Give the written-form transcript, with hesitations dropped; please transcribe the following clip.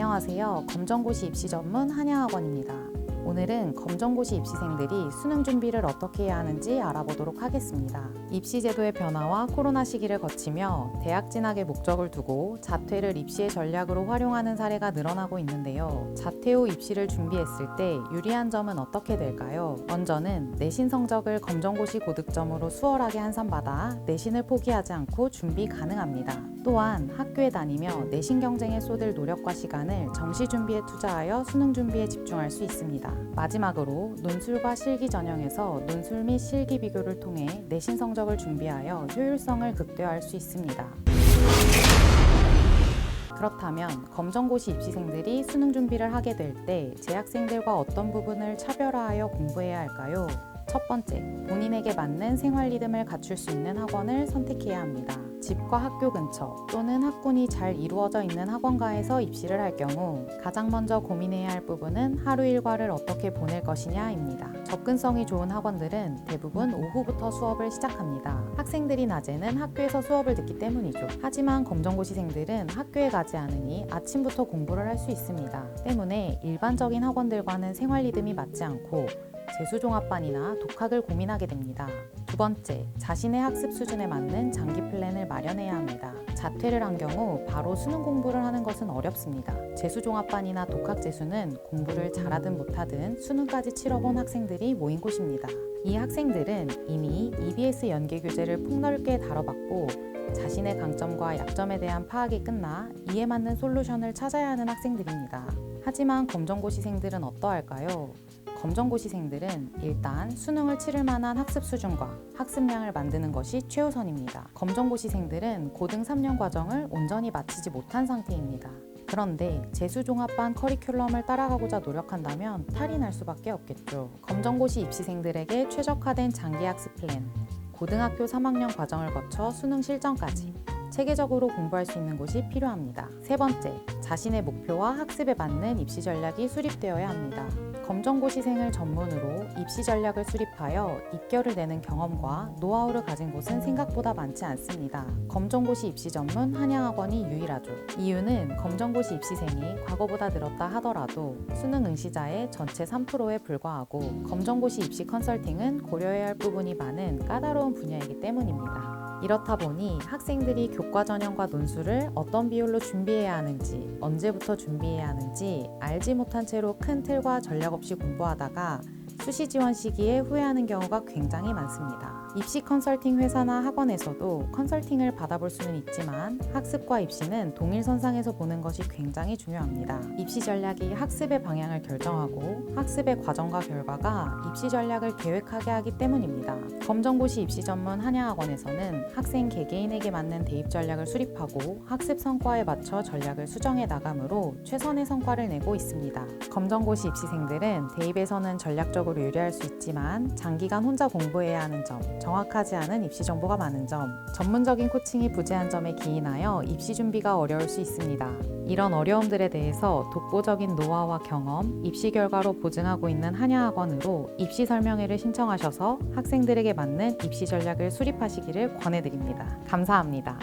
안녕하세요. 검정고시 입시 전문 한양학원입니다. 오늘은 검정고시 입시생들이 수능 준비를 어떻게 해야 하는지 알아보도록 하겠습니다. 입시 제도의 변화와 코로나 시기를 거치며 대학 진학의 목적을 두고 자퇴를 입시의 전략으로 활용하는 사례가 늘어나고 있는데요. 자퇴 후 입시를 준비했을 때 유리한 점은 어떻게 될까요? 먼저는 내신 성적을 검정고시 고득점으로 수월하게 한산받아 내신을 포기하지 않고 준비 가능합니다. 또한 학교에 다니며 내신 경쟁에 쏟을 노력과 시간을 정시 준비에 투자하여 수능 준비에 집중할 수 있습니다. 마지막으로 논술과 실기 전형에서 논술 및 실기 비교를 통해 내신 성적을 준비하여 효율성을 극대화할 수 있습니다. 그렇다면 검정고시 입시생들이 수능 준비를 하게 될 때 재학생들과 어떤 부분을 차별화하여 공부해야 할까요? 첫 번째, 본인에게 맞는 생활 리듬을 갖출 수 있는 학원을 선택해야 합니다. 집과 학교 근처 또는 학군이 잘 이루어져 있는 학원가에서 입시를 할 경우 가장 먼저 고민해야 할 부분은 하루 일과를 어떻게 보낼 것이냐입니다. 접근성이 좋은 학원들은 대부분 오후부터 수업을 시작합니다. 학생들이 낮에는 학교에서 수업을 듣기 때문이죠. 하지만 검정고시생들은 학교에 가지 않으니 아침부터 공부를 할 수 있습니다. 때문에 일반적인 학원들과는 생활 리듬이 맞지 않고 재수종합반이나 독학을 고민하게 됩니다. 두 번째, 자신의 학습 수준에 맞는 장기 플랜을 마련해야 합니다. 자퇴를 한 경우 바로 수능 공부를 하는 것은 어렵습니다. 재수종합반이나 독학재수는 공부를 잘하든 못하든 수능까지 치러본 학생들이 모인 곳입니다. 이 학생들은 이미 EBS 연계 교재를 폭넓게 다뤄봤고 자신의 강점과 약점에 대한 파악이 끝나 이에 맞는 솔루션을 찾아야 하는 학생들입니다. 하지만 검정고시생들은 어떠할까요? 검정고시생들은 일단 수능을 치를 만한 학습 수준과 학습량을 만드는 것이 최우선입니다. 검정고시생들은 고등 3년 과정을 온전히 마치지 못한 상태입니다. 그런데 재수종합반 커리큘럼을 따라가고자 노력한다면 탈이 날 수밖에 없겠죠. 검정고시 입시생들에게 최적화된 장기학습 플랜, 고등학교 3학년 과정을 거쳐 수능 실전까지 체계적으로 공부할 수 있는 곳이 필요합니다. 세 번째, 자신의 목표와 학습에 맞는 입시 전략이 수립되어야 합니다. 검정고시생을 전문으로 입시 전략을 수립하여 입결을 내는 경험과 노하우를 가진 곳은 생각보다 많지 않습니다. 검정고시 입시 전문 한양학원이 유일하죠. 이유는 검정고시 입시생이 과거보다 늘었다 하더라도 수능 응시자의 전체 3%에 불과하고 검정고시 입시 컨설팅은 고려해야 할 부분이 많은 까다로운 분야이기 때문입니다. 이렇다 보니 학생들이 교과 전형과 논술을 어떤 비율로 준비해야 하는지, 언제부터 준비해야 하는지 알지 못한 채로 큰 틀과 전략 없이 공부하다가 수시 지원 시기에 후회하는 경우가 굉장히 많습니다. 입시 컨설팅 회사나 학원에서도 컨설팅을 받아볼 수는 있지만 학습과 입시는 동일선상에서 보는 것이 굉장히 중요합니다. 입시 전략이 학습의 방향을 결정하고 학습의 과정과 결과가 입시 전략을 계획하게 하기 때문입니다. 검정고시 입시 전문 한양학원에서는 학생 개개인에게 맞는 대입 전략을 수립하고 학습 성과에 맞춰 전략을 수정해 나가므로 최선의 성과를 내고 있습니다. 검정고시 입시생들은 대입에서는 전략적으로 유리할 수 있지만 장기간 혼자 공부해야 하는 점, 정확하지 않은 입시 정보가 많은 점, 전문적인 코칭이 부재한 점에 기인하여 입시 준비가 어려울 수 있습니다. 이런 어려움들에 대해서 독보적인 노하우와 경험, 입시 결과로 보증하고 있는 한양학원으로 입시 설명회를 신청하셔서 학생들에게 맞는 입시 전략을 수립하시기를 권해드립니다. 감사합니다.